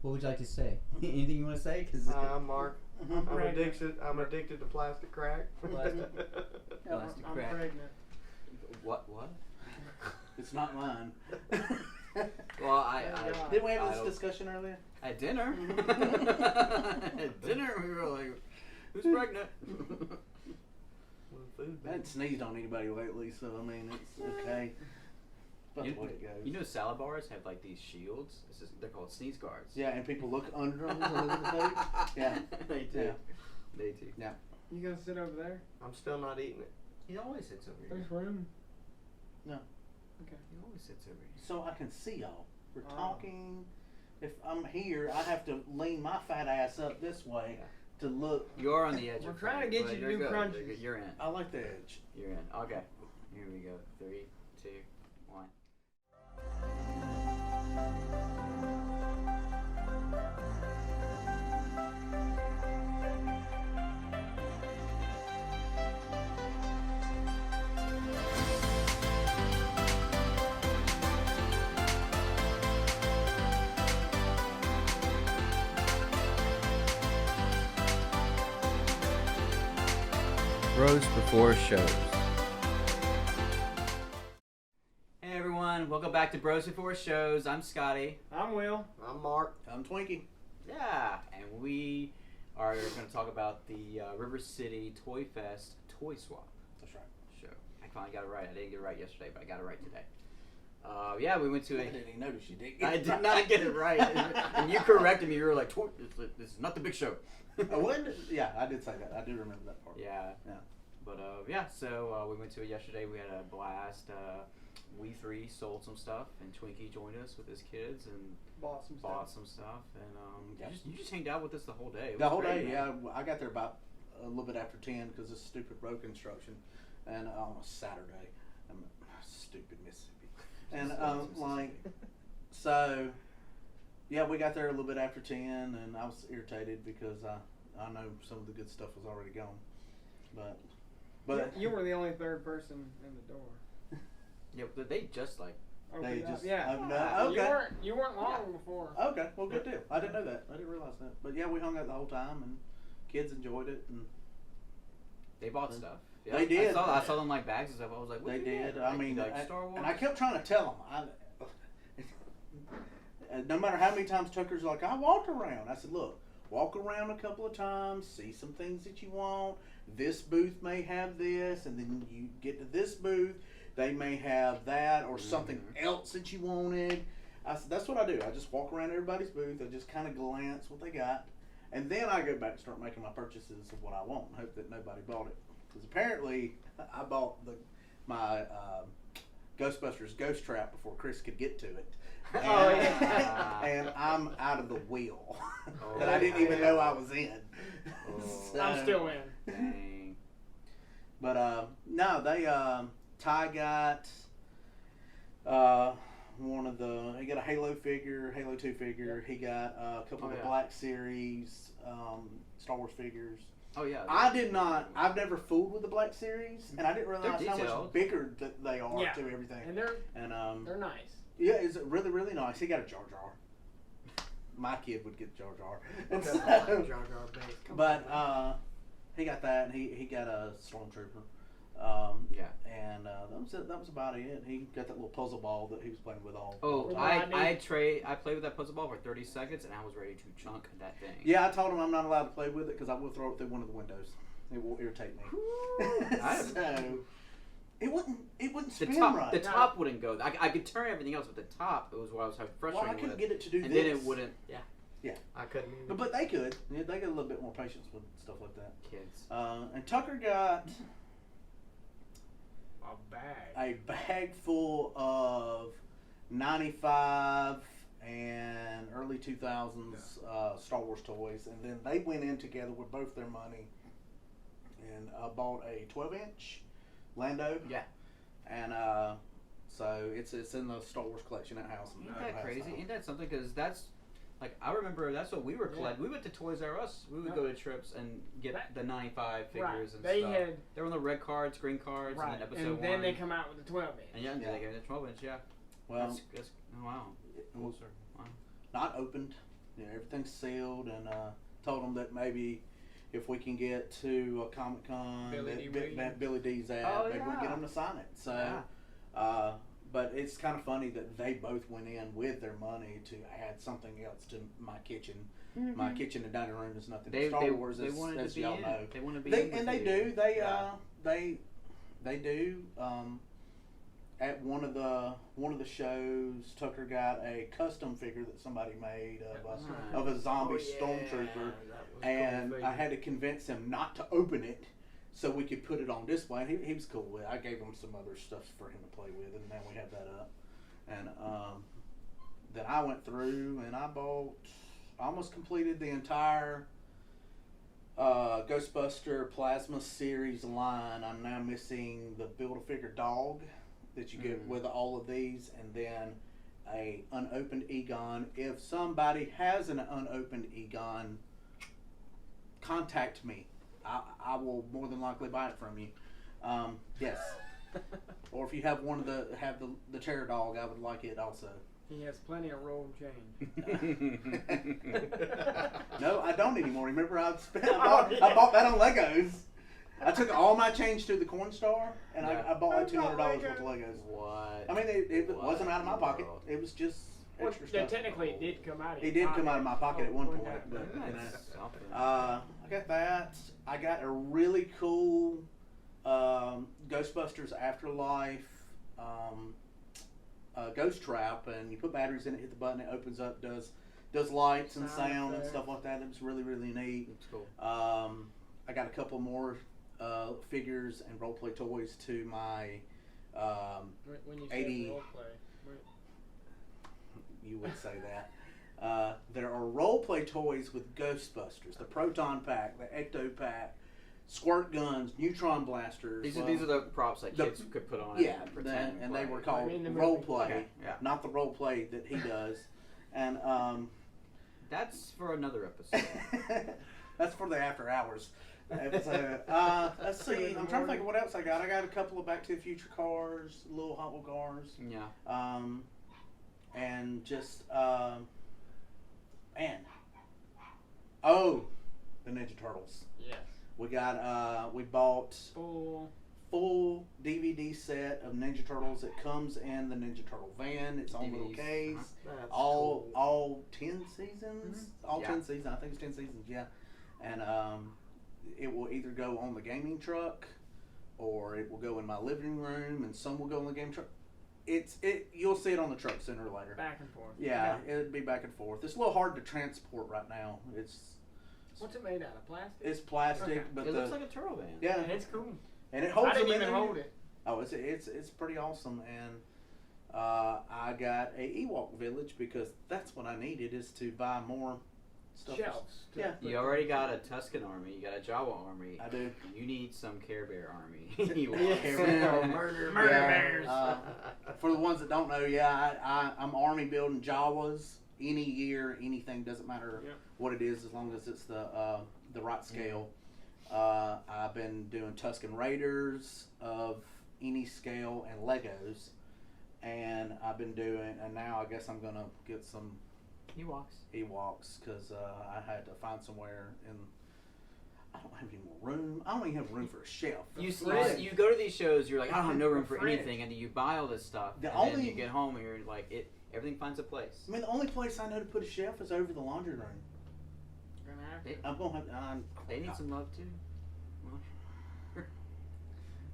What would you like to say? Anything you want to say? Cause I'm Mark. I'm addicted to plastic crack. Plastic I'm crack. pregnant. What? It's not mine. Well, I Didn't we have this discussion earlier? at dinner. At dinner, we were like, "Who's pregnant?" I hadn't sneezed on anybody lately, so I mean, it's okay. That's the way it goes. You know, salad bars have like these shields. They're called sneeze guards. Yeah, and people look under them and look at the food. Yeah. They do. Yeah. They do. Yeah. You gonna sit over there? I'm still not eating it. He always sits over here. There's room. No. Okay. He always sits over here. So I can see y'all. We're Oh. talking. If I'm here, I have to lean my fat ass up this way to look. You're on the edge. We're of trying to frame, get but you to you're do good. crunches. You're good. You're in. I like the edge. You're in. Okay. Here we go. 3, 2, 1. Bros Before Shows. Hey everyone, welcome back to Bros Before Shows. I'm Scotty. I'm Will. I'm Mark. I'm Twinkie. Yeah, and we are going to talk about the River City Toy Fest Toy Swap That's right. show. I finally got it right. I didn't get it right yesterday, but I got it right today. Yeah, we went to I a... didn't even notice you did. I did not get it right. And you corrected me. You were like, this is not the big show. I wouldn't. Yeah, I did say that. I do remember that part. Yeah. Yeah. But yeah, so we went to it yesterday. We had a blast. We 3 sold some stuff, and Twinkie joined us with his kids and Bought some bought stuff. some stuff. And Yeah. you just hanged out with us the whole day. It The was whole great, day, man. yeah. I got there about a little bit after 10 because of stupid road construction, and on a Saturday, stupid Mississippi, and so, yeah, we got there a little bit after 10, and I was irritated because I know some of the good stuff was already gone, but you were the only third person in the door. Yeah, but they just like... Opened they up. just yeah. opened up. Okay. You weren't long before. Okay, well, good deal. I didn't know that. I didn't realize that. But yeah, we hung out the whole time, and kids enjoyed it, and They bought stuff. Yeah, They did. I saw them like bags and stuff. I was like, what they you did. get? I mean, like Star Wars? and I kept trying to tell them. No matter how many times Tucker's like, I walked around. I said, look, walk around a couple of times, see some things that you want. This booth may have this, and then you get to this booth, they may have that or something else that you wanted. I said, that's what I do. I just walk around everybody's booth. I just kind of glance what they got. And then I go back and start making my purchases of what I want and hope that nobody bought it. Because apparently I bought my Ghostbusters ghost trap before Chris could get to it. And, Oh, yeah. and I'm out of the wheel Oh, that I didn't even know I was in. Oh. I'm still in. Dang. But no, they Ty got one of the. He got a Halo 2 figure. He got a couple of the Black Series Star Wars figures. Oh, yeah. I did not. I've never fooled with the Black Series, and I didn't realize how detailed. much bigger that they are Yeah. to everything. And they're nice. Yeah, it's really really nice. He got a Jar Jar. My kid would get Jar Jar. And so, Jar Jar Binks. Come but on. he got that, and he got a Stormtrooper. Yeah. And that was about it. He got that little puzzle ball that he was playing with all. Oh, the Rodney. I played with that puzzle ball for 30 seconds, and I was ready to chunk that thing. Yeah, I told him I'm not allowed to play with it because I will throw it through one of the windows. It will irritate me. So it wouldn't spin right. The top wouldn't go. I could turn everything else, but the top it was what I was frustrated Well, I couldn't with. get it to do And this. then it wouldn't. Yeah. Yeah. I couldn't even. But they could. Yeah, they got a little bit more patience with stuff like that. Kids. And Tucker got A bag. a bag full of 95 and early 2000s Star Wars toys, and then they went in together with both their money and bought a 12-inch Lando. Yeah. And so it's in the Star Wars collection at house. Ain't that crazy? Ain't that something? Because that's like I remember that's what we were collecting. We went to Toys R Us. We would go to trips and get the 95 figures and they stuff. They were on the red cards, green cards, and then episode and then 1. they come out with the 12-inch. And yeah, they gave it a 12-inch. Yeah. Well, that's, oh, wow. Closer. Wow. not opened. everything's sealed, and told them that maybe if we can get to a Comic Con that Billy D's at, maybe we get them to sign it. So, but it's kind of funny that they both went in with their money to add something else to my kitchen. Mm-hmm. My kitchen and dining room is nothing but Star Wars, as y'all know. They want to be in. And they do. They do. At one of the shows, Tucker got a custom figure that somebody made of a zombie stormtrooper, and I had to convince him not to open it so we could put it on display. And he was cool with it. I gave him some other stuff for him to play with, and now we have that up. And then I went through and I almost completed the entire Ghostbuster Plasma series line. I'm now missing the Build-A-Figure dog that you get with all of these, and then a unopened Egon. If somebody has an unopened Egon, contact me. I will more than likely buy it from you. Yes. Or if you have the terror dog, I would like it also. He has plenty of roll and change. No, I don't anymore. Remember, I bought that on Legos. I took all my change to the Corn Star, and I bought like $200 worth of Legos. What? I mean, it wasn't out of my pocket. It was just extra stuff. Technically, it did come out of your It did pocket. come out of my pocket at one point. But, I got that. I got a really cool Ghostbusters Afterlife ghost trap, and you put batteries in it, hit the button, it opens up, does lights and sound and stuff like that. It was really, really neat. It's cool. I got a couple more figures and role play toys to my when you 80. say role play, You would say that. There are role play toys with Ghostbusters: the Proton Pack, the Ecto Pack, squirt guns, neutron blasters. These are the props that kids could put on. Yeah, and pretend and they were called the role movie. play, Okay, yeah. not the role play that he does. And that's for another episode. that's for the after hours episode. Let's see. I'm trying to think of what else I got. I got a couple of Back to the Future cars, little Hot Wheel cars. Yeah. And just man. Oh, the Ninja Turtles. Yes. We got we bought full DVD set of Ninja Turtles. It comes in the Ninja Turtle van. Its own little case. That's all cool. all 10 seasons. All Yeah. 10 seasons. I think it's 10 seasons. Yeah. And it will either go on the gaming truck, or it will go in my living room, and some will go on the gaming truck. You'll see it on the truck sooner or later. Back and forth. Yeah, it'd be back and forth. It's a little hard to transport right now. What's it made out of? Plastic? It's plastic, Okay. but It looks like a turtle van. yeah, And it's cool. and it holds I didn't them in even there. hold it. Oh, it's pretty awesome, and I got a Ewok village because that's what I needed, is to buy more stuff. Shelves. Yeah, You already got a Tuscan army. You got a Jawa army. I do. You need some Care Bear army. Yes. Murder Yeah, bears. For the ones that don't know, I'm army building Jawas any year, anything, doesn't matter Yep. what it is, as long as it's the right scale. I've been doing Tuscan Raiders of any scale and Legos, and and now I guess I'm gonna get some Ewoks because I had to find somewhere, and I don't have any more room. I don't even have room for a shelf. You go to these shows, you're like, I don't have no room for Fridge. anything, and then you buy all this stuff, The and only- then you get home and you're like, everything finds a place. I mean, the only place I know to put a shelf is over the laundry room. Gonna have It- to. I'm gonna have. They need some love too.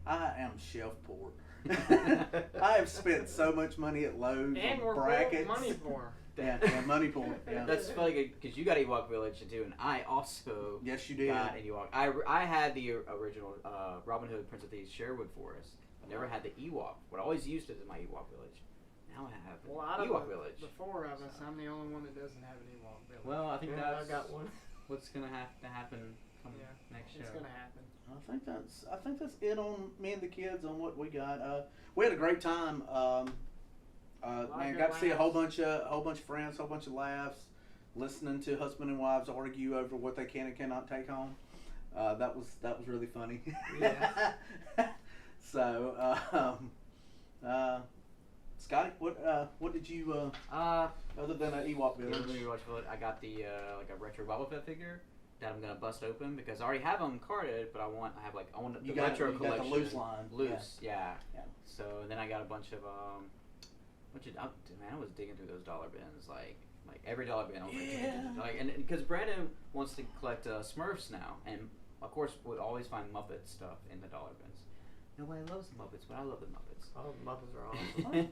I am shelf poor. I have spent so much money at Lowe's And on we're brackets. money for. Yeah, money poor. Yeah. That's funny because you got Ewok Village too, and I also Yes, you did. got an Ewok. I had the original Robin Hood Prince of Thieves Sherwood Forest. I never had the Ewok. What I always used it as my Ewok Village. Now I have Well, out Ewok of Village. the four of us, I'm the only one that doesn't have an Ewok village. Well, I think Yeah, that's I got one. what's gonna have to happen Yeah, next it's show. gonna happen. I think that's it on me and the kids on what we got. We had a great time. Man, got to see a whole bunch of friends, whole bunch of laughs, listening to husband and wives argue over what they can and cannot take home. That was really funny. Yeah. So Scotty, what did you other than an Ewok village? I got the like a retro Boba Fett figure that I'm gonna bust open because I already have them carded, but I want the retro collection. Got the loose line. Loose, yeah. Yeah. So then I got a bunch of man, I was digging through those dollar bins like every dollar bin. I was and because Brandon wants to collect Smurfs now, and of course would always find Muppet stuff in the dollar bins. Nobody loves the Muppets, but I love the Muppets. Oh, the Muppets are awesome.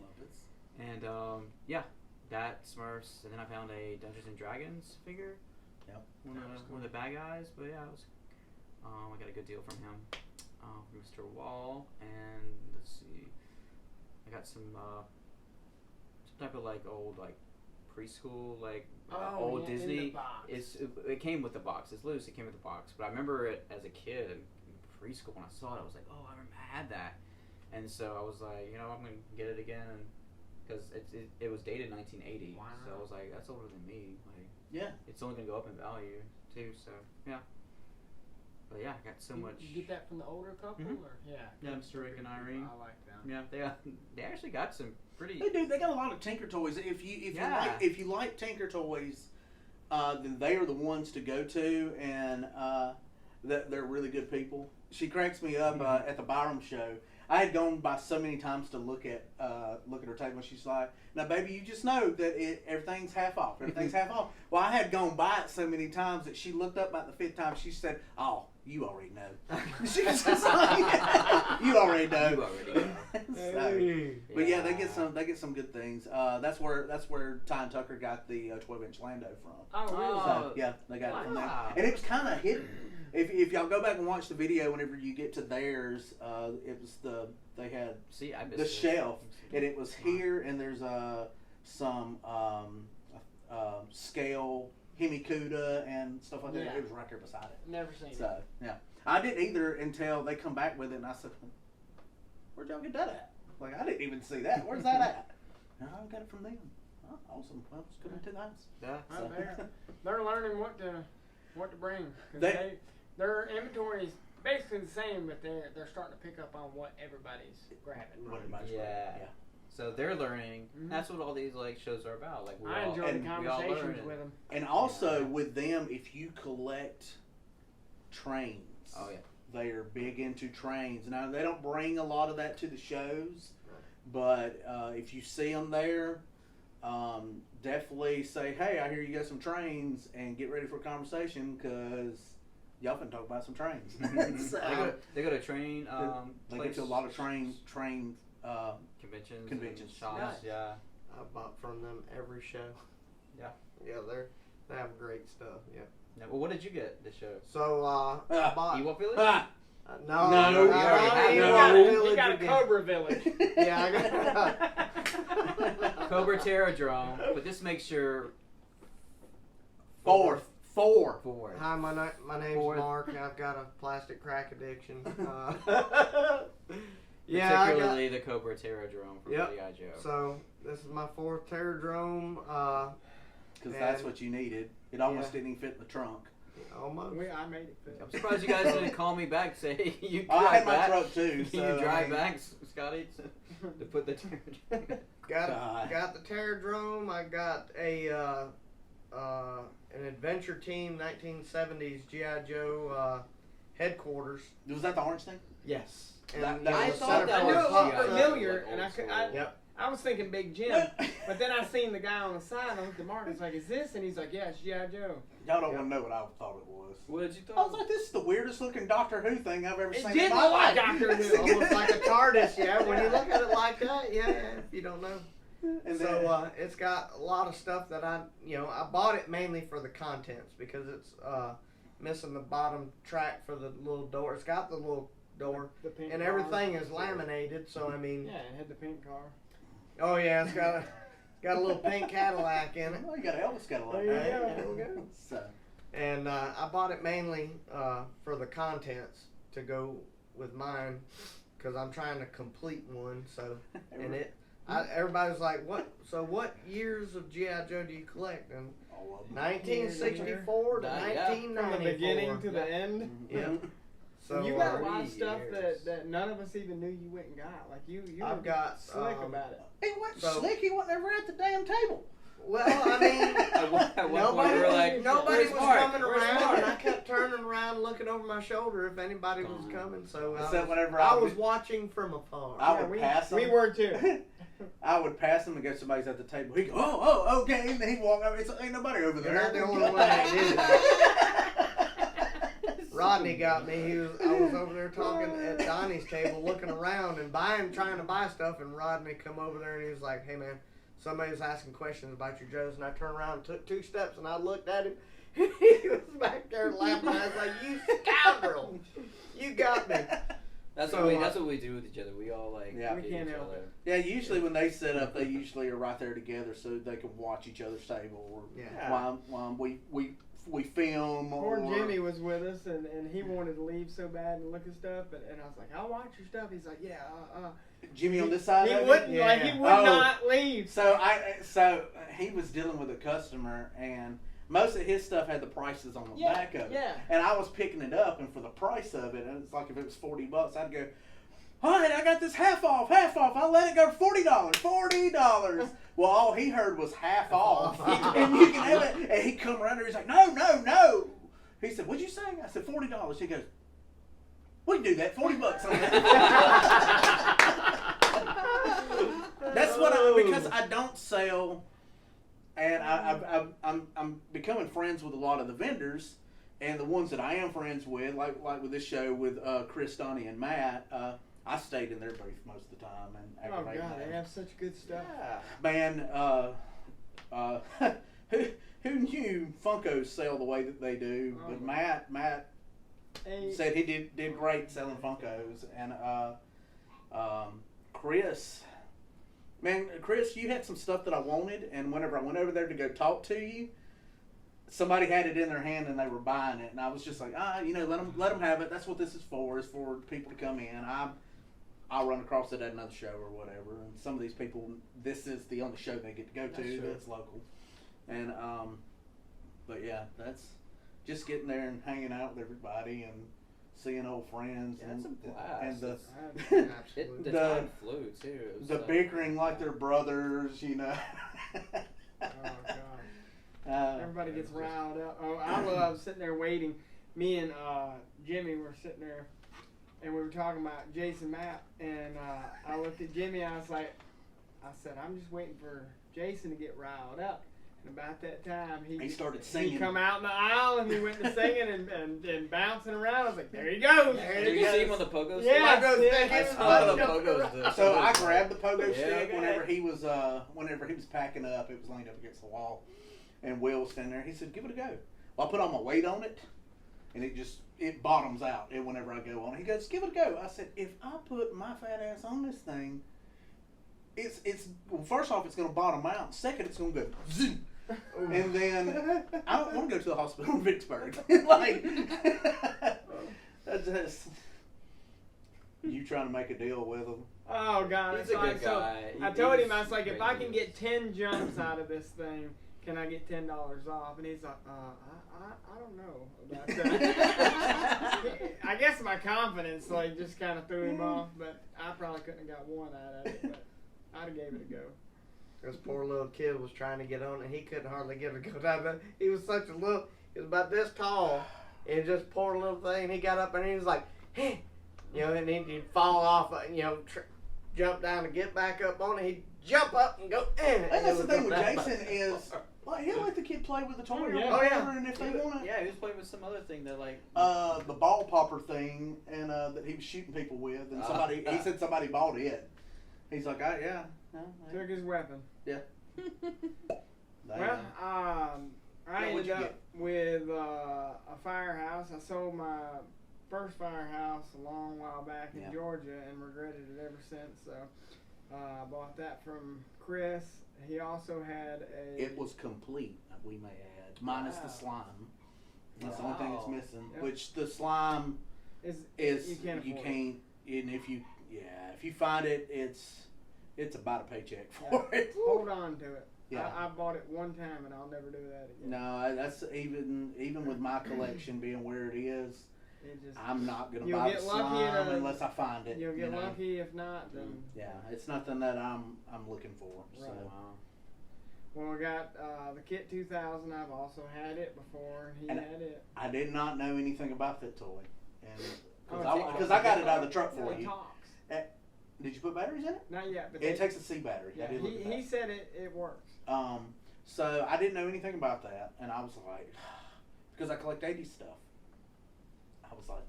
And that Smurfs, and then I found a Dungeons and Dragons figure. Yep. One of the bad guys, but yeah, it was. I got a good deal from him, from Mr. Wall, and let's see, I got some type of like old like preschool old Disney. In the box. It came with the box. It's loose. It came with the box, but I remember it as a kid in preschool when I saw it. I was like, oh, I remember I had that, and so I was like, I'm gonna get it again, and because it was dated 1980, wow. So I was like, that's older than me. Yeah. It's only gonna go up in value too. So yeah. But yeah, I got so much. You get that from the older couple, or Yeah, Mr. Rick and Irene. I like them. Yeah, they actually got some pretty. They do. They got a lot of Tinker Toys. If you like Tinker Toys, then they are the ones to go to, and they're really good people. She cracks me up at the Byram show. I had gone by so many times to look at her table, and she's like, "Now, baby, you just know that everything's half off. Everything's half off." Well, I had gone by it so many times that she looked up about the 5th time. She said, "Oh, you already know." She was just like, "You already know." You already know. But yeah, they get some good things. That's where Ty and Tucker got the 12-inch Lando from. Oh, really? So, yeah, they got it from there, Wow. and it was kind of hidden. If y'all go back and watch the video, whenever you get to theirs, it was they had I missed the it. shelf, and it was here, and there's some scale Himikuda and stuff like that. Yeah. It was right there beside it. Never seen it. So yeah, I didn't either until they come back with it, and I said, "Where'd y'all get that at?" Like, I didn't even see that. Where's that at? No, I got it from them. Oh, awesome. Well, it's coming to the house. Yeah. Right they're learning what to bring. 'Cause They- their inventory is basically the same, but they're starting to pick up on what everybody's grabbing. What everybody's Yeah. grabbing. So they're learning. Mhm. That's what all these shows are about. Like I enjoy the we all conversations learn with them. And also with them, if you collect trains, Oh yeah. they are big into trains. Now they don't bring a lot of that to the shows, but if you see them there, definitely say, "Hey, I hear you got some trains," and get ready for a conversation because y'all can talk about some trains. So, They go to train. they get to a lot of train conventions. conventions. Shops. Nice. Yeah. I bought from them every show. Yeah. Yeah, they have great stuff. Yeah. Yeah, well, what did you get this show? So I bought. Ewok Village? No, No, you already have He got a Cobra Village. Yeah, I got. Cobra Terradrome, but this makes your Four. Hi, my name's Fourth. Mark. I've got a plastic crack addiction. Particularly the Cobra Terradrome from Yep. G.I. Joe. So this is my 4th Terradrome. Because that's And- what you needed. It almost Yeah. didn't even fit in the trunk. Almost. I made it fit. I'm surprised you guys didn't call me back and say, hey, you I drive had my back. truck too. Can So, you drive I mean, back, Scotty, to put the Terradrome? Got the Terradrome. I got an adventure team 1970s G.I. Joe headquarters. Was that the orange thing? Yes. That I was thought center that I was knew it looked G.I. Joe, familiar, like and old school. Yep. I was thinking Big Jim, but then I seen the guy on the side. I looked at Mark. I was like, "Is this?" And he's like, "Yeah, it's G.I. Joe." Y'all don't want to know what I thought it was. What did you I was thought? like, this is the weirdest looking Doctor Who thing I've ever It seen did in my look like life. Doctor Who. Almost like a TARDIS, yeah. When you look at it like that, yeah. If you don't know. And So then, it's got a lot of stuff that I bought it mainly for the contents because it's missing the bottom track for the little door. It's got the little door, The pink and car. everything is laminated. So I mean, Yeah, it had the pink car. oh yeah, it's got a little pink Cadillac in it. oh, you got an Elvis Cadillac. There you right? go. There we go. So, And I bought it mainly for the contents to go with mine because I'm trying to complete one. So and everybody's like, "What? So what years of GI Joe do you collect?" And all of them. 1964 to Yeah. 1994. From the beginning to the end. Yep. So you got a lot of 30 stuff years. that none of us even knew you went and got. Like you I've were got, slick about it. He wasn't So- slick. He wasn't ever at the damn table. well, I mean, At one point, we were like, nobody "Where's was Mark? coming Where's around, Mark?" and I kept turning around, looking over my shoulder if anybody was coming. So Except whenever I I was would- watching from afar. I would pass him. We were too. I would pass him and go, somebody's at the table. He'd go, oh, okay. And then he'd walk over. It's ain't nobody over there. You're not the only one that did that. Rodney got me. I was over there talking at Donnie's table, looking around and trying to buy stuff, and Rodney come over there and he was like, "Hey man, somebody was asking questions about your Joes," and I turned around and took 2 steps, and I looked at him. He was back there laughing. I was like, "You scoundrel! You got me." That's So, what we do with each other. We all like Yeah. We get can't each help other. it. Yeah, usually when they set up, they usually are right there together so they can watch each other's table. Or Yeah. while we film. Poor or, Jimmy was with us, and he wanted to leave so bad and look at stuff, and I was like, "I'll watch your stuff." He's like, "Yeah, Jimmy on this side. He of it? wouldn't, Yeah. like, he would Oh. not leave. So he was dealing with a customer, and most of his stuff had the prices on the back of it. Yeah. And I was picking it up, and for the price of it, and it's like if it was $40, I'd go, "All right, I got this half off. I'll let it go $40. Well, all he heard was half off, and you can have it. And he come around there, he's like, no. He said, "What'd you say?" I said, $40. He goes, "We can do that. $40 on that." That's what because I don't sell, and I'm becoming friends with a lot of the vendors, and the ones that I am friends with, like with this show with Chris, Donnie, and Matt. I stayed in their booth most of the time and Oh aggravated God, them. they have such good stuff. Man, who knew Funkos sell the way that they do? Oh. But Matt Hey, said he did great selling Funkos, and Chris, you had some stuff that I wanted, and whenever I went over there to go talk to you, somebody had it in their hand and they were buying it, and I was just like, let them have it. That's what this is for people to come in. I'll run across it at another show or whatever, and some of these people, this is the only show they get to go to that's local, and but yeah, that's just getting there and hanging out with everybody and seeing old friends. Yeah, and it's a blast. and the Absolutely. The time flew too. It was the like- bickering like they're brothers, you know. oh God. Everybody gets riled up. Oh, I love sitting there waiting. Me and Jimmy were sitting there, and we were talking about Jason Mapp, and I looked at Jimmy, and I said, "I'm just waiting for Jason to get riled up." And about that time, He started singing. He come out in the aisle, and he went to singing and bouncing around. I was like, "There he goes." Did you see him on the pogo stick? Yeah, I saw the pogo stick. So I grabbed the pogo Yeah. stick whenever he was packing up. It was leaned up against the wall, and Will was standing there. He said, "Give it a go." Well, I put all my weight on it, and it bottoms out. And whenever I go on it, he goes, "Give it a go." I said, "If I put my fat ass on this thing, well, first off, it's going to bottom out. Second, it's going to go zoom." And then I don't want to go to the hospital in Vicksburg. Like, that's just you trying to make a deal with him. Oh God, He's a good guy. I told him, I He's was like, if great I can news. get 10 jumps out of this thing, can I get $10 off? And he's like, I don't know about that. I guess my confidence just kind of threw him off, but I probably couldn't have got one out of it, but I'd have gave it a go. This poor little kid was trying to get on it. He couldn't hardly get a good out of it. He was such a little. He was about this tall, and just poor little thing. He got up and he was like, "Hey," and he'd fall off. Jump down to get back up on it. He'd jump up and go. And that's the thing with Jason is, he'll let the kid play with the toy or Yeah. whatever, and if they want it. Yeah, he was playing with some other thing that like. The ball popper thing, and that he was shooting people with, and he said somebody bought it. He's like, yeah. Took his weapon. They, Well, I what'd ended you up get? with a firehouse. I sold my first firehouse a long while back in Yeah. Georgia and regretted it ever since. So I bought that from Chris. He also had a. it was complete, we may add, minus the Wow. slime. That's the only thing it's Wow. missing. Yep. Which the slime is you can't afford it. and if you find it, it's about a paycheck for it. Hold on to it. Yeah. I bought it one time and I'll never do that again. No, that's even with my collection being where it is. It just, I'm not gonna you'll buy get the lucky slime unless I find it. you'll get you know? lucky. If not, then Yeah, it's nothing that I'm looking for. So. Right. Wow. well, we got the Kit 2000. I've also had it before. He And had it. I did not know anything about that toy, and Oh, because I got it out of the truck Yeah, for it you. talks. Did you put batteries in it? Not yet, but It takes a C battery. Yeah, I did look at that. he said it works. So I didn't know anything about that, and I was like, because I collect 80s stuff. I was like,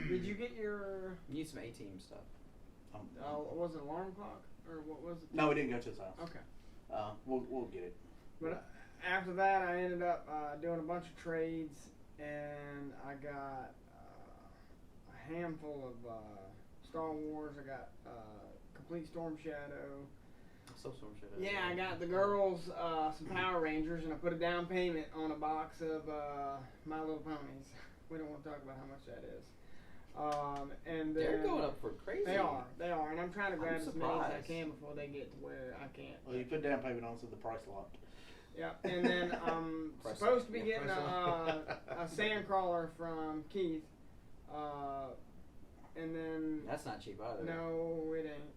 Did you get your? You need some A-Team stuff. Was it alarm clock or what was it? No, we didn't go to his house. Okay. We'll get it. But after that, I ended up doing a bunch of trades, and I got a handful of Star Wars. I got Complete Storm Shadow. Yeah, I got the girls some Power Rangers, and I put a down payment on a box of My Little Ponies. We don't want to talk about how much that is. And They're then going up for crazy. They are, and I'm trying to grab as many as I surprised. can before they get to where I can't. Well, you put down payment on, so the price locked. Yeah, and then I'm Price supposed to be lock. getting a sand crawler from Keith, and then That's not cheap either. no, it ain't.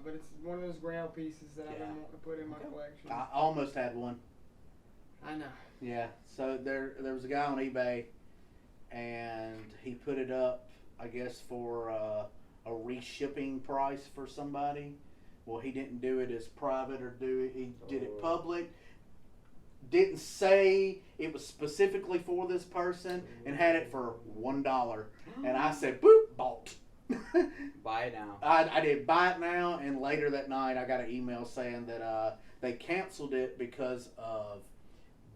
But it's one of those grail pieces that I've been Yeah. wanting to put in my Okay. collection. I almost had one. I know. Yeah. So there was a guy on eBay, and he put it up, I guess, for a reshipping price for somebody. Well, he didn't do it as private or do it. He did it public. Didn't say it was specifically for this person, and had it for $1. And I said, "Boop, bought." Buy it now. I did buy it now, and later that night I got an email saying that they canceled it because of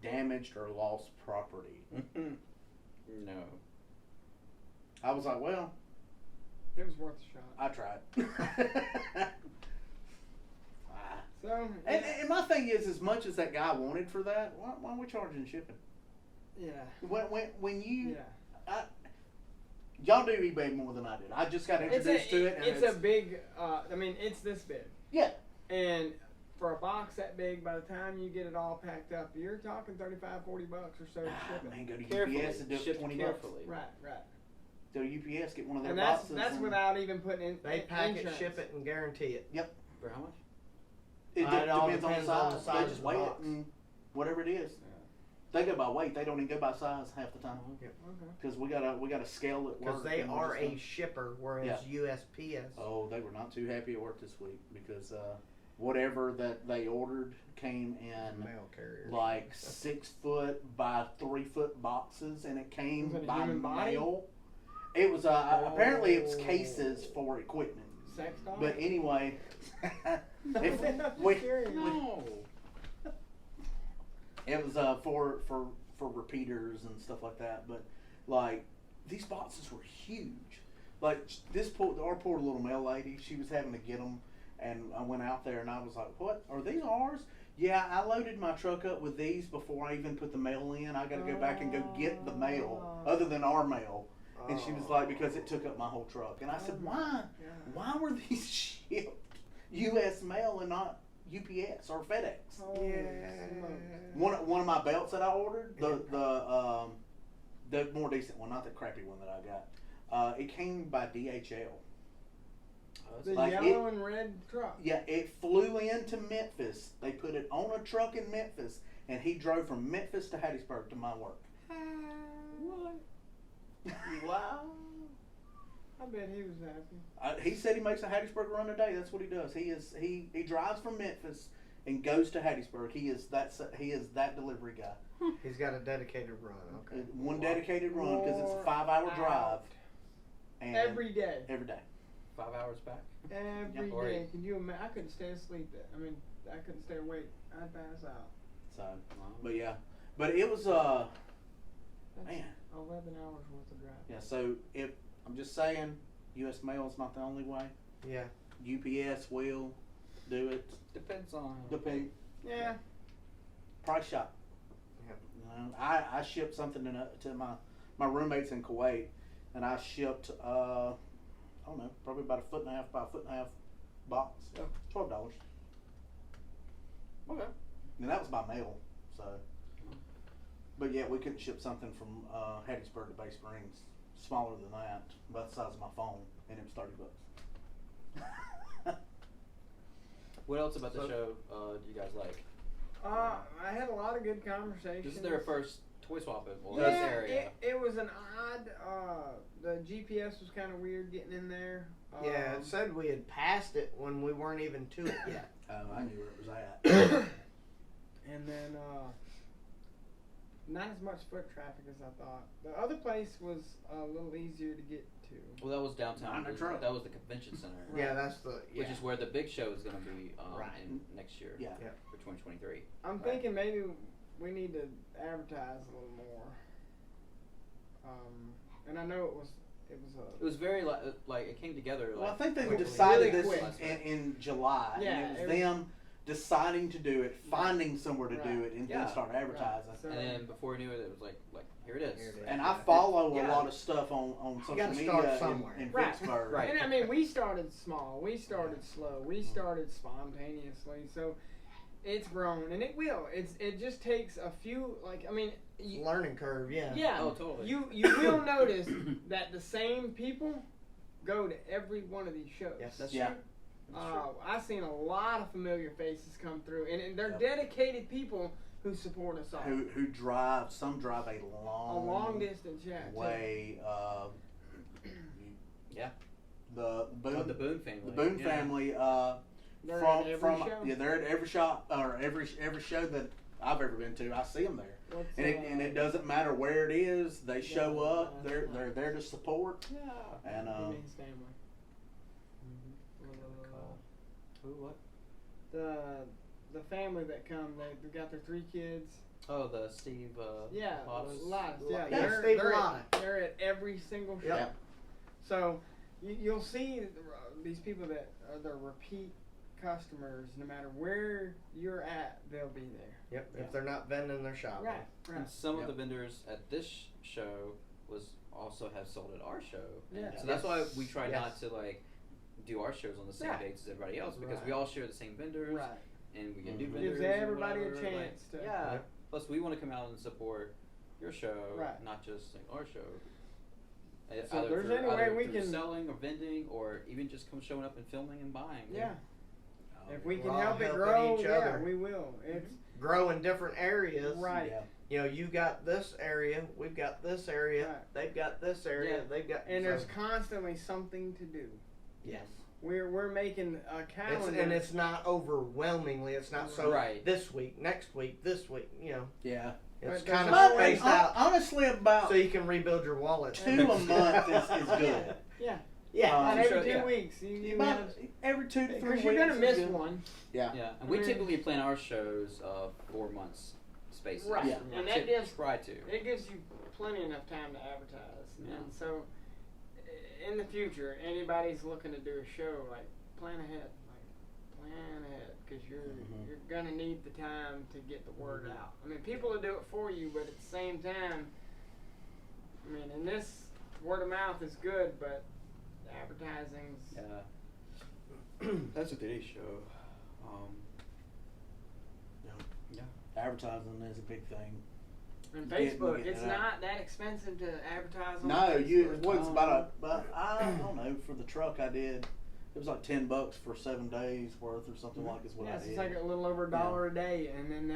damaged or lost property. No. I was like, well, It was worth a shot. I tried. So And my thing is, as much as that guy wanted for that, why are we charging shipping? yeah, When you yeah. y'all do eBay more than I did. I just got introduced to it. And It's a big. I mean, it's this big. Yeah. And for a box that big, by the time you get it all packed up, you're talking $35, $40 or so to ship it. Man, go to Carefully. UPS and do it for Shipped $20. carefully. Right. Go to UPS, get one of their And that's boxes. without even putting in. They pack it, insurance. ship it, and guarantee it. For how much? It It all depends on the depends on size. the size They of just the weigh it box. and whatever it is. Yeah. They go by weight. They don't even go by size half the time. Okay. Because we got a scale at work. Because they and we're are just a like, shipper, whereas USPS. Oh, they were not too happy at work this week because whatever that they ordered came in Mail carriers. like 6 foot by 3 foot boxes, and it came Was it a by human body? mail. It was apparently it was cases for equipment. Sex doll. But anyway, No, if I'm just we- curious. No. it was for repeaters and stuff like that. But like these boxes were huge. Like our poor little mail lady, she was having to get them, and I went out there and I was like, "What are these ours?" Yeah, I loaded my truck up with these before I even put the mail in. I got to go back and go get the mail, other than our mail. And she was like, because it took up my whole truck. And I said, why? Yeah. Why were these shipped U.S. mail and not UPS or FedEx? Holy Yeah. smokes. One of my belts that I ordered, the more decent one, not the crappy one that I got. It came by DHL. The Like yellow and red truck. Yeah, it flew into Memphis. They put it on a truck in Memphis, and he drove from Memphis to Hattiesburg to my work. What? Wow. I bet he was happy. He said he makes a Hattiesburg run a day. That's what he does. He drives from Memphis and goes to Hattiesburg. He is that delivery guy. He's got a dedicated run. Okay. One dedicated run because it's a Wore 5-hour out. drive. And Every day. Every day. 5 hours back? Every Or day. Can you imagine? I couldn't stay asleep. I couldn't stay awake. I'd pass out. So, Wow. but yeah, but it was That's man. 11 hours worth of drive. Yeah. So if I'm just saying, U.S. mail is not the only way. Yeah. UPS will do it. Depends on. Depend. Yeah. Price shop. Yep. You know, I shipped something to my roommates in Kuwait, and I shipped I don't know, probably about 1.5 foot by 1.5 foot box. $12. Okay. And that was by mail. So, but yeah, we couldn't ship something from Hattiesburg to Bay Springs. smaller than that, about the size of my phone, and it was $30. What else about the show do you guys like? I had a lot of good conversations. This is their first toy swap in Yeah, this area. it was an odd. The GPS was kind of weird getting in there. Yeah, it said we had passed it when we weren't even to it yet. I knew where it was at. And then not as much foot traffic as I thought. The other place was a little easier to get to. Well, that was downtown. Not in a truck. That was the convention center. Yeah, that's the Which is where the big show is going to be Right. in next year. Yeah. For 2023. I'm thinking maybe we need to advertise a little more. And I know it was It was very like it came together. Well, I like, think they quickly. decided Really this quick. in July. Yeah, And it was them deciding to do it, finding somewhere to do it, and then Yeah. start advertising. Right. So- And then before we knew it, it was like here it is. Here it is. And I follow a Yeah. lot of stuff on social gotta media start somewhere. in Right. Vicksburg. Right. And I mean, we started small. We started slow. We started spontaneously. So it's grown, and it will. It just takes a few. Like I mean, learning curve. Yeah. yeah. Oh, totally. You will notice that the same people go to every one of these shows. Yes. That's Yeah. true. That's true. I've seen a lot of familiar faces come through, and they're Yep. dedicated people who support us all. Who drive? Some drive a long distance, yeah. too. way. Yeah. The Boone, Oh, the Boone family. the Boone Yeah. family. They're from at every from show. yeah, they're at every shop or every show that I've ever been to. I see them there, What's, and it doesn't matter where it is. They show Yeah, up. They're there to support. Yeah. And He means family. Who? What? The family that come, they got their 3 kids. Oh, the Steve. Yeah, Lottes. lots. Yeah, Yeah, Steve they're Lotte. they're at every single show. Yep. So you'll see these people that are the repeat customers. No matter where you're at, they'll be there. Yep. Yeah. If they're not vending, they're shopping. Right. And some Yep. of the vendors at this show was also have sold at our show. Yeah. So that's why we try Yes. not to like do our shows on the same Right. dates as everybody else because Right. we all share the same vendors Right. and we get new Mhm. vendors. Gives or everybody a whatever, chance to. Yeah. Yep. Plus, we want to come out and support your show, Right. not just like, our show. So if there's any way either we through can- selling or vending or even just come showing up and filming and buying. Yeah. If we We're can all help it helping grow, each yeah, other. we will. It's Grow in different areas. right. Yeah. You know, you got this area, we've got this area, Right. they've got this area, Yeah. they've got. And so- there's constantly something to do. yes. We're making a calendar. And it's not overwhelmingly. It's not so Right. this week, next week, this week. You know, Yeah. it's But kind there's of always- spaced out Honestly, about so you can rebuild your wallet. 2 a month is good. Yeah. Yeah. About every sure, 2 yeah. weeks. You About have, every 2 to 3 weeks. because you're gonna is miss good. one. Yeah. Yeah, and we I mean- typically plan our shows 4 months spaces. Right. Yeah. And that gives try to. it gives you plenty enough time to advertise. Yeah. And so in the future, anybody's looking to do a show, like plan ahead. Because Mhm. you're gonna need the time to get the word out. I mean, people will do it for you, but at the same time, I mean, in this word of mouth is good, but advertising's Yeah. That's a today's show. Yeah. Advertising is a big thing. and Getting- Facebook. getting It's it out. not that expensive to advertise on No, Facebook. what's about I don't know, for the truck I did, it was like $10 for 7 days worth or something like is what I Yes, did. it's like a little over $1 a day, and then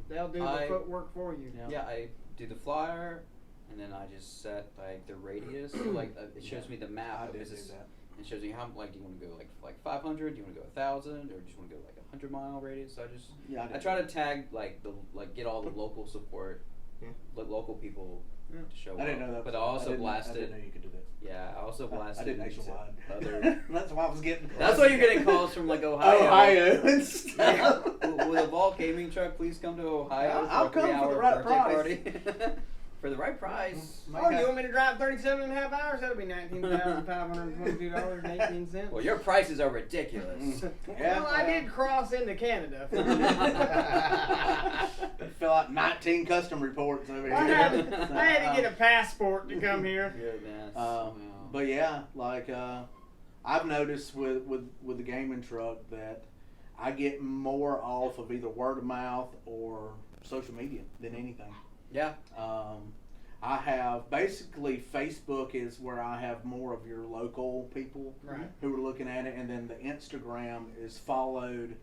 they'll do the I- footwork for you. Yeah, I do the flyer, and then I just set like the radius. So, like it shows me the map. I of did this- do that. It shows you how do you want to go like 500? Do you want to go 1,000? Or do you just want to go like 100-mile radius? So Yeah, I try to tag get all the local support, Yeah. local people Yeah. to show up. I didn't know that. But I also I didn't blasted. know you could do that. Yeah, I also blasted. I did to nationwide. Other. That's why I was getting. That's why you're getting calls from like Ohio. Ohio and stuff. Will the Ball Gaming truck please come to Ohio I'll for a come for 3-hour the right birthday price. party? For the right price. Oh, you want me to drive 37 and a half hours? That'll be $19,522.18. Well, your prices are ridiculous. Yeah, Well, I did cross into Canada. Fill out 19 custom reports over here. I had to get a passport to come here. Goodness. But yeah, like I've noticed with the gaming truck that I get more off of either word of mouth or social media than anything. Yeah. I have basically Facebook is where I have more of your local people who are looking at it, and then the Instagram is followed.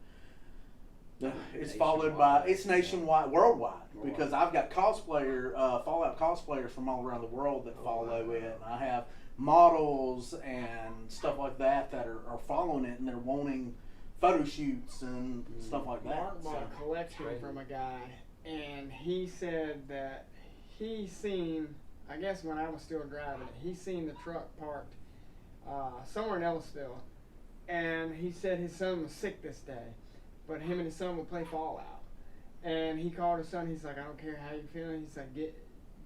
It's followed by nationwide, worldwide, because I've got Fallout cosplayers from all around the world that follow it, and I have models and stuff like that are following it, and they're wanting photo shoots and stuff like that. Mark bought a collection from a guy, and he said that he seen, I guess when I was still driving it, he seen the truck parked somewhere in Ellisville, and he said his son was sick this day, but him and his son would play Fallout, and he called his son. He's like, I don't care how you're feeling. He's like, get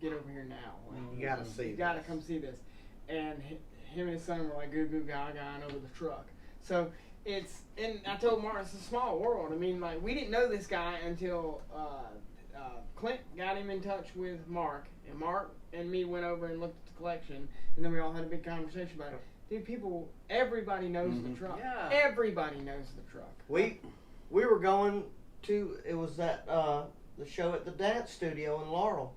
over here now. You gotta see. You gotta come see this. And him and his son were like goo goo gaga over the truck. So and I told Mark, it's a small world. I mean, like, we didn't know this guy until Clint got him in touch with Mark, and Mark and me went over and looked at the collection, and then we all had a big conversation about it. Dude, everybody knows the truck. Yeah. Everybody knows the truck. We were going to, it was that the show at the dance studio in Laurel,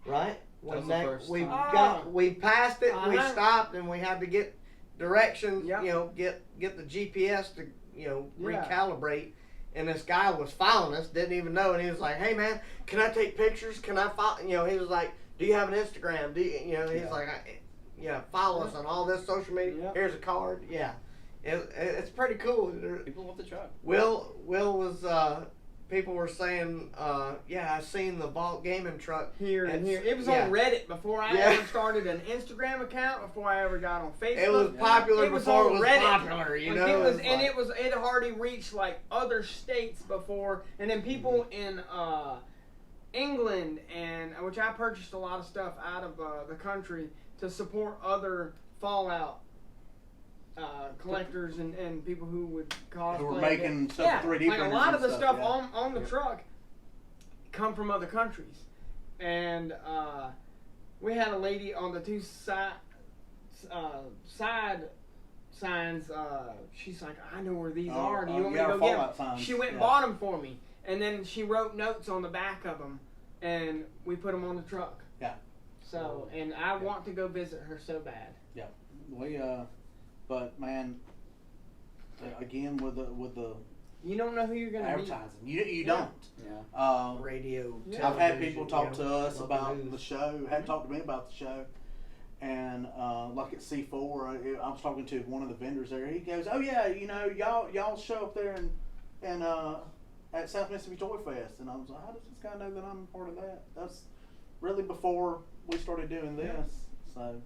right? That was the first time. We passed it, we Uh-huh. stopped, and we had to get directions. Yep. You know, get the GPS to Yeah. recalibrate. And this guy was following us, didn't even know, and he was like, "Hey man, can I take pictures? Can I follow?" You know, he was like, "Do you have an Instagram? Do you?" You know, he's like, "Follow us on all this social media. Yep. Here's a card." Yeah, it's pretty cool. People want the truck. Will was people were saying, I seen the Vault Gaming truck Here and here. It was yeah. on Reddit before I Yeah. ever started an Instagram account, before I ever got on Facebook. It was popular It was before on it was Reddit. popular, you Like, know. it had already reached like other states before, and then people in England, and which I purchased a lot of stuff out of the country to support other Fallout collectors and people who would cosplay. Who were making stuff 3D like a printers lot and of the stuff yeah. on the truck come from other countries, and we had a lady on the two side signs. She's like, I know where these are. Do you want me to go get them? Signs. She went and bought them for me, and then she wrote notes on the back of them, and we put them on the truck. Yeah. So, and I want to go visit her so bad. Yeah, we but man, again with the You don't know who you're gonna meet. advertising, you don't. Yeah. Radio. Yeah. I've had television, people talk you to know, us about news. the show. Had talked to me about the show, and like at C4, I was talking to one of the vendors there. He goes, "Oh yeah, you know, y'all show up there and at South Mississippi Toy Fest," and I was like, "How does this guy know that I'm part of that?" That's really before we started doing this. So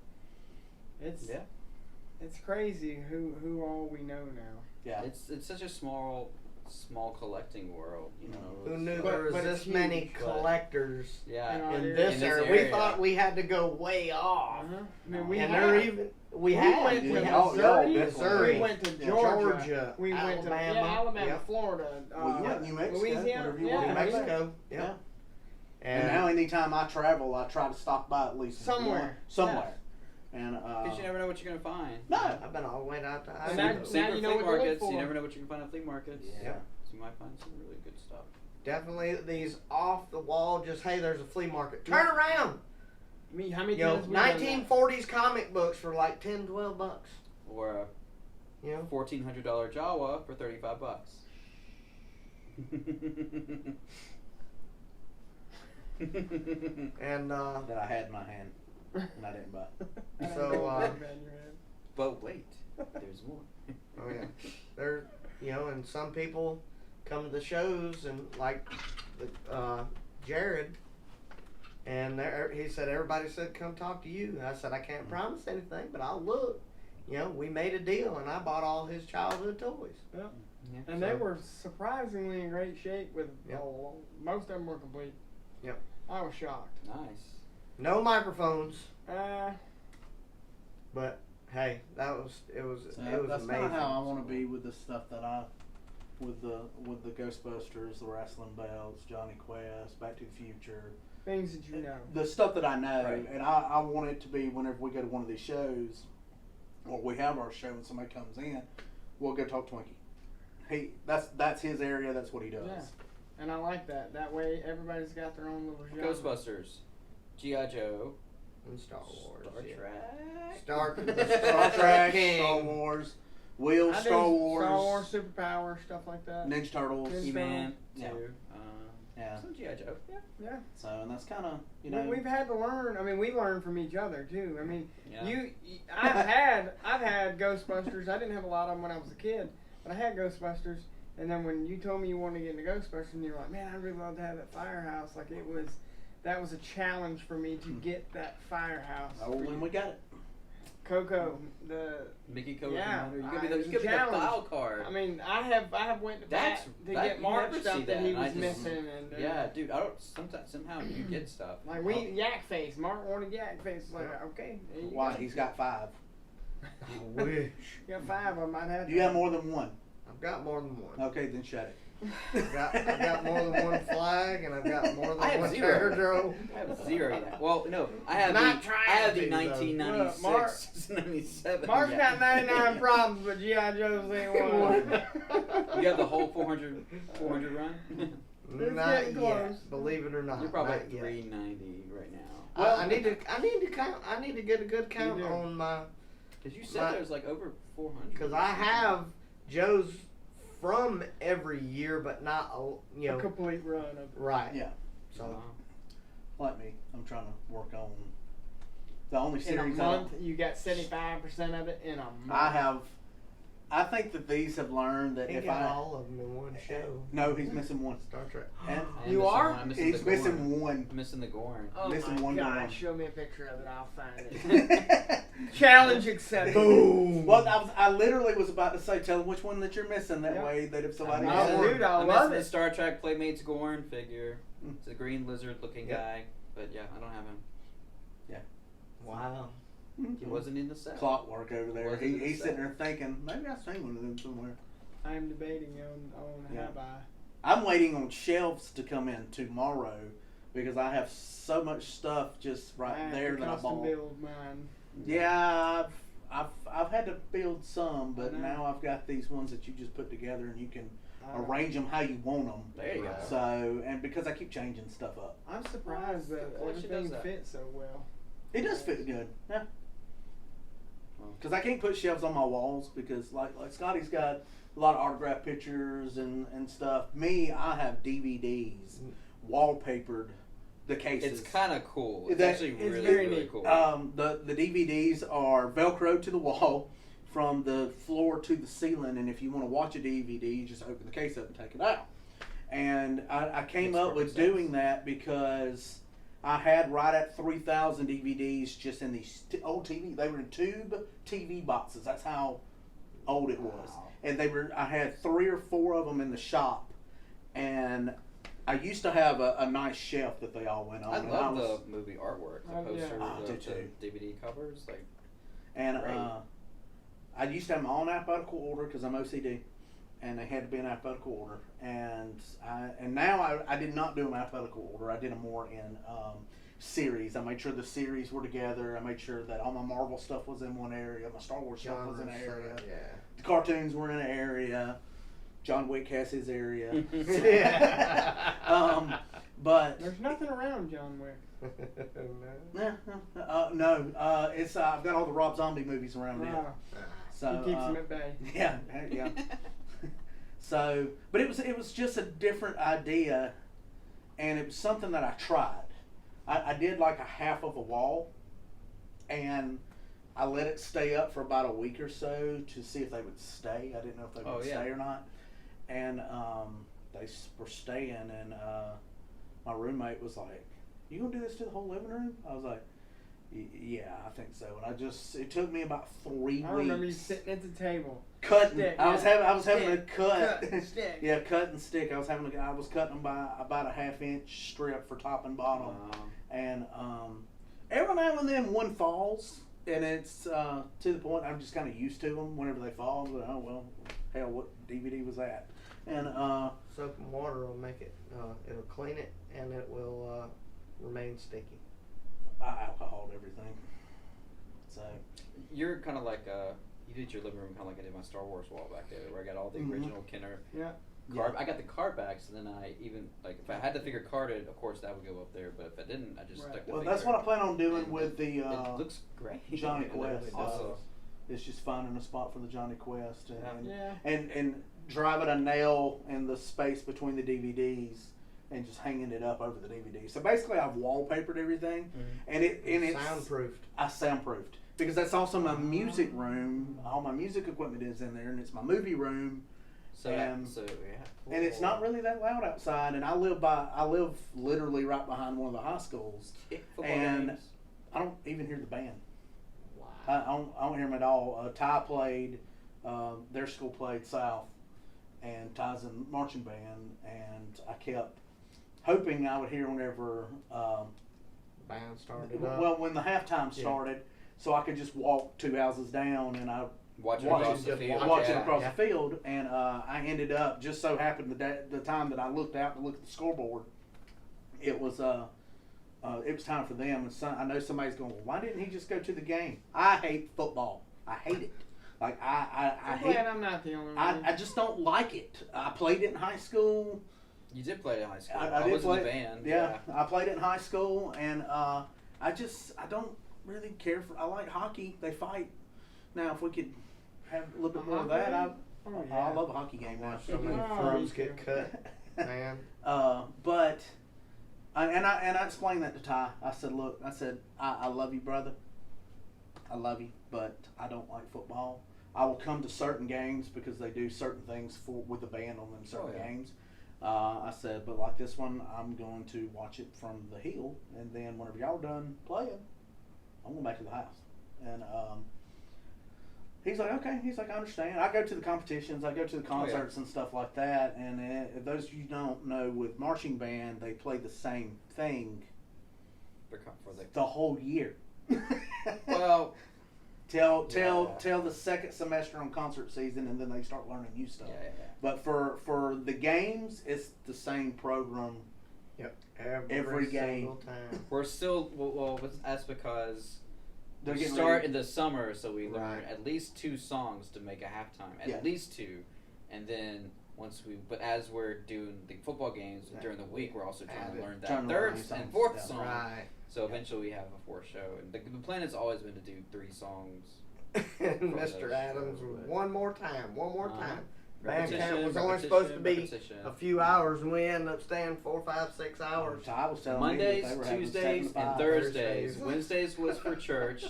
It's crazy who all we know now. yeah, It's such a small collecting world, you know. Who knew But- there was but this it's many huge. collectors Yeah. In our in area. this In this area? We area. thought we had to go way off. Uh-huh. I mean, we And had. they're even we went had to we had Missouri. Missouri. We went to Yeah. Georgia. We went to Alabama. Alabama, Yep. Florida, Well, you went to New Mexico, Louisiana, whenever you yeah, wanted New to yeah. Mexico. Yeah. yeah. And now anytime I travel, I try to stop by at least Somewhere. somewhere. And Because you never know what you're gonna find. no, I've been all the way out to And that- Idaho. Same now for you know flea what to look markets. for. You never know what you can find at flea markets. Yeah. So you might find some really good stuff. Definitely these off the wall. Just hey, there's a flea market. Turn around. How many You know, times we done that? 1940s comic books for like $10-12. Or a You know. $1,400 Jawa for $35. And that I had in my hand and I didn't buy. So, But wait, there's more. oh yeah, there. You know, and some people come to the shows and like Jared. And he said, everybody said, come talk to you. And I said, I can't promise anything, but I'll look. You know, we made a deal, and I bought all his childhood toys. Yeah. Yeah. And they were surprisingly in great shape with Yep. most of them were complete. Yep. I was shocked. Nice. No microphones, Uh, but hey, it was So it was that's amazing. kind of how I want to be with the stuff that with the Ghostbusters, the wrestling belts, Johnny Quest, Back to the Future. things that you know. The stuff that I know, Right. and I want it to be whenever we go to one of these shows, or we have our show and somebody comes in, we'll go talk Twinkie. That's his area. That's what he does. Yeah. And I like that. That way, everybody's got their own little genre. Ghostbusters. G.I. Joe, And Star Wars. Star Trek. Star Trek, King. Star Wars, Will, I do Star Wars, superpower, stuff like that. Ninja Turtles. Ninja He-Man, Yeah. too. Yeah. Some G.I. Joe. Yeah. So, and that's kind of, you know. We've had to learn. I mean, we learn from each other too. I mean, Yeah. I've had Ghostbusters. I didn't have a lot of them when I was a kid, but I had Ghostbusters. And then when you told me you wanted to get into Ghostbusters, and you're like, man, I'd really love to have that firehouse. Like that was a challenge for me to get that firehouse. Oh, when we got it. Coco, the Mickey Coco Yeah, Commander. You it could be was the a challenge. file card. I mean, I have went to bat to that- get you Mark never stuff see that that, he and I was just- missing, and Yeah, dude. I don't. Sometimes somehow you get stuff. like Yak Face. Mark wanted Yak Face. It's like, okay, there you Why? go. He's got 5. I wish. You got 5 of them. I'd have. You got more than one. I've got more than one. Okay, then shut it. I've got more than one flag, and I've got more I than have one 0. treasure trove. I have 0 of that. Well, no, I have Not the 1996, 1996, 97. Mark's yeah. got 99 problems, but G.I. Joe's ain't one. You got the whole 400 run. It's Not getting close. yet, believe it or not. You're probably not at yet. 390 right now. Well, I need to count. I need to get a good count do. on my, Because you said My- there's like over 400. because I have Joe's from every year, but not A complete run of. right. Yeah. So Like me. I'm trying to work on the only In a series month, you got 75% of it in a month. I have. I think that these have learned that he if got I. all of them in one show. No, he's missing one. Star Trek. And I'm You missing are? one. I'm missing he's the Gorn. missing one. I'm missing the Gorn. Oh Missing my one to God! one. Show me a picture of it. I'll find it. Challenge accepted. Boom. Well, I literally was about to say, tell them which one that you're missing. That Yep. way, that if somebody Oh, has dude, I I'm love missing the it. Star Trek Playmates Gorn figure. Mm. It's a green lizard-looking Yep. guy, but yeah, I don't have him. Wow. He wasn't in the set. clockwork over there. Wasn't in the He's set. sitting there thinking, maybe I've seen one of them somewhere. I'm debating on Yeah. how by. I'm waiting on shelves to come in tomorrow because I have so much stuff just right I have there to that I custom bought. build mine. Yeah, I've had to build some, but I know. now I've got these ones that you just put together and you can Uh, arrange them how you want them. There you go. So, and because I keep changing stuff up, I'm surprised Well, that well, she does everything that. fits so well. it does fit good. Yeah. Well. Because I can't put shelves on my walls because like Scotty's got a lot of autographed pictures and stuff. Me, I have DVDs wallpapered the cases. It's kind of cool. It's That- actually it's really, very really neat. cool. The DVDs are Velcro to the wall from the floor to the ceiling, and if you want to watch a DVD, you just open the case up and take it out. And I came Makes up with perfect sense. doing that because I had right at 3,000 DVDs just in these old TV. They were in tube TV boxes. That's how old it was. Wow. And I had 3 or 4 of them in the shop, and I used to have a nice shelf that they all went on. I and love was- the movie artwork, the Oh, yeah. posters, I do the too. DVD covers. Like, And Great. I used to have them all in alphabetical order because I'm OCD, and they had to be in alphabetical order. And now I did not do them in alphabetical order. I did them more in series. I made sure the series were together. I made sure that all my Marvel stuff was in one area. My Star Wars stuff was in an area. Yeah. The cartoons were in an area. John Wick has his area. Yeah. But There's nothing around John Wick. no, it's I've got all the Rob Zombie movies around here. Wow. So He keeps them at bay. yeah. So, but it was just a different idea, and it was something that I tried. I did like a half of a wall, and I let it stay up for about a week or so to see if they would stay. I didn't know if they would stay or not, and they were staying, and my roommate was like, "You gonna do this to the whole living room?" I was like, "Yeah, I think so." And it took me about 3 weeks. I remember you sitting at the table. Cutting. Stick, I was having to Stick, cut. cut, stick. Yeah, cut and stick. I was cutting them by about a 1/2 inch strip for top and bottom, and every now and then one falls, and it's to the point I'm just kind of used to them. Whenever they fall, I'm like, oh well, hell, what DVD was that? And Soap and water will make it. It'll clean it, and it will remain sticky. I alcoholed everything. So You're kind of like you did your living room kind of like I did my Star Wars wall back there, where I got all the Mhm. original Kenner Yeah. card. I got the card back, so then I even if I had the figure carded, of course that would go up there. But if I didn't, I just stuck the Well, figure. that's what I plan on doing And with the it looks great. Johnny It Quest. really does. Also, it's just finding a spot for the Johnny Quest Yeah. and driving a nail in the space between the DVDs and just hanging it up over the DVD. So basically, I've wallpapered everything, and it's soundproofed. I soundproofed because that's also my music room. All my music equipment is in there, and it's my movie room. And it's not really that loud outside. And I live literally right behind one of the high schools, and games. I don't even hear the band. Wow. I don't hear them at all. Ty played, their school played South, and Ty's in marching band, and I kept hoping I would hear whenever Band started up. well, when the halftime started, so I could just walk 2 houses down and I Watch it watch across it, the field. watch it Yeah. across the field, and I ended up just so happened the time that I looked out to look at the scoreboard, it was time for them, and I know somebody's going, well, why didn't he just go to the game? I hate football. I hate it. Like I I'm hate. glad I'm not the only one. I just don't like it. I played it in high school. You did play it in high school. I did was play in the band. Yeah, I played it in high school, and I don't really care for. I like hockey. They fight. Now, if we could have a little bit more of that, I love a hockey game now. So many Oh, thumbs me get too. cut, man. But I explained that to Ty. I said, look, I love you, brother. I love you, but I don't like football. I will come to certain games because they do certain things with the band on them certain games. I said, but like this one, I'm going to watch it from the hill, and then whenever y'all are done playing, I'm going back to the house. And he's like, okay. He's like, I understand. I go to the competitions. I go to the concerts and stuff like that. And those of you don't know, with marching band, they play the same thing the whole year. Well, till the second semester on concert season, and then they start learning new stuff. Yeah. But for the games, it's the same program. Yep. Every game. single time. We're still that's because They're we getting start ready. in the summer, so we learn Right. at least 2 songs to make a halftime. At least 2, and then but as we're doing the football games during the week, we're also trying to learn that third and fourth song. Right. So eventually we have a 4th show, and the plan has always been to do 3 songs. And Mr. Adams, one more time. Band camp Repetition, was only supposed to be repetition. a few hours, and we ended up staying 4, 5, 6 hours. So I was telling Mondays, me that they were having Tuesdays, 7 to 5. and Thursdays. Thursdays. Wednesdays was for church.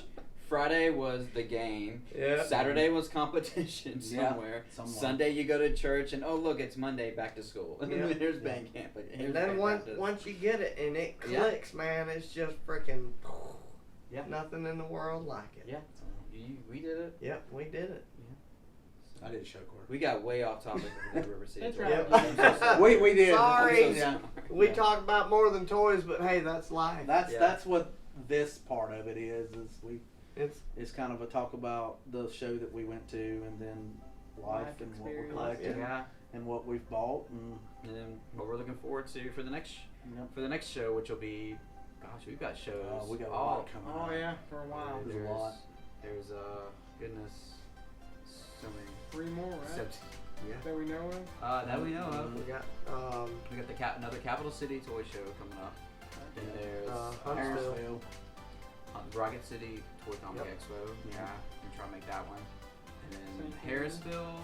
Friday was the game. Yeah. Saturday was competition somewhere. Sunday you go to church, and oh look, it's Monday, back to school. And then there's band camp. And then once you get it and it clicks, man, it's just freaking nothing in the world like it. Yeah, we did it. Yep, we did it. I did show court. We got way off topic with the River City. That's Tour. right. Yep. We did. Sorry. I'm so sorry. We talk about more than toys, but hey, that's life. That's what this part of it is It's kind of a talk about the show that we went to, and then life and what we're experience. collecting Yeah. and what we've bought, and then what we're looking forward to for the next show, which will be, gosh, we've got shows. we got a lot coming up. Oh yeah, for a while. There's a lot. There's goodness, so many. 3 more, right? Except, That we know of. that we know of. we got We got another Capital City toy show coming up. Then there's Huntsville. Rocket City Toy Comic Yep. Expo. Yeah, I'm trying to make that one. And then St. Harrisville.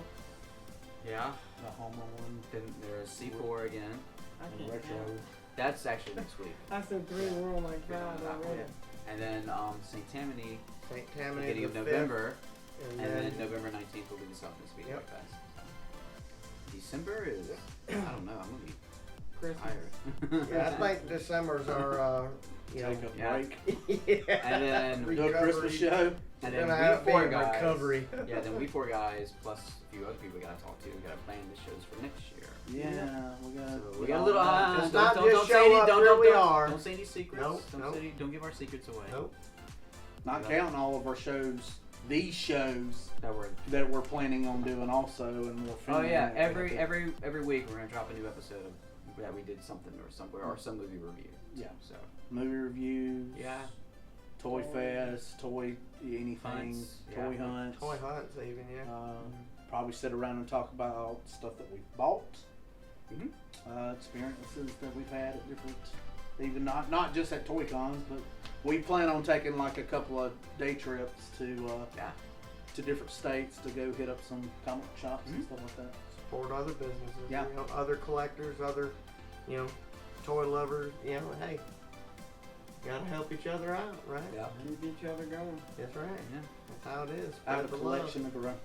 Yeah. The Homer one, Then there's C4 again. I and can't retro. count. That's actually next week. I said 3 more like Yeah, God that one. already. And then St. Tammany, St. Tammany beginning of the 5th, November. and And then then November 19th will be the South Mississippi Yep. Fest. December is, I don't know, I'm going to be Christmas. tired. yeah, I think December's our Take a Yeah. break. And then Do a Christmas show. And Gonna then have we 4 been guys. recovery. Yeah, then we 4 guys plus a few other people we gotta talk to. We gotta plan the shows for next year. Yeah, we got. So we got a little. It's don't, not don't, just don't say show any. up, Don't, here don't, we don't, are. don't say any secrets. Nope, don't nope. say any, don't give our secrets away. Nope. Not counting all of our shows. These shows That we're. we're planning on doing also, and more. Oh yeah, every week we're gonna drop a new episode that we did something or somewhere or some movie review. Yeah. So movie reviews. yeah. Toy Fest, anything, Hunts, toy yeah. hunts. Toy hunts even, yeah. Probably sit around and talk about stuff that we've bought. experiences that we've had at different, even not just at Toy Cons, but we plan on taking like a couple of day trips to different states to go hit up some comic shops and stuff like that. Support other businesses, Yeah. you know, other collectors, other, you know, toy lovers. You know, hey, gotta help each other out, right? Yeah. Keep each other going. That's right. Yeah. That's how it is. I have a Spread the love. collection of our own.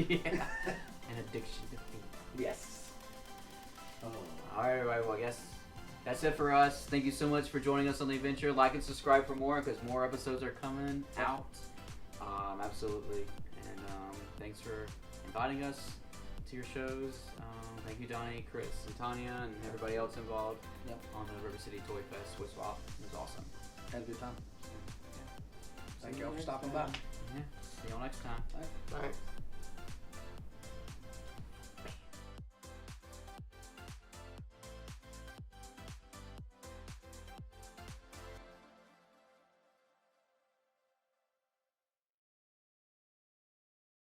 Yeah. An addiction to food. Yes. Oh. All right, everybody. Well, I guess that's it for us. Thank you so much for joining us on the adventure. Like and subscribe for more because more episodes are coming out. Absolutely. And thanks for inviting us to your shows. Thank you, Johnny, Chris, and Tanya, and everybody else involved on the River City Toy Fest. It was awesome. Had a good time. Yeah. Thank y'all for stopping by. Yeah. See y'all next time. All right.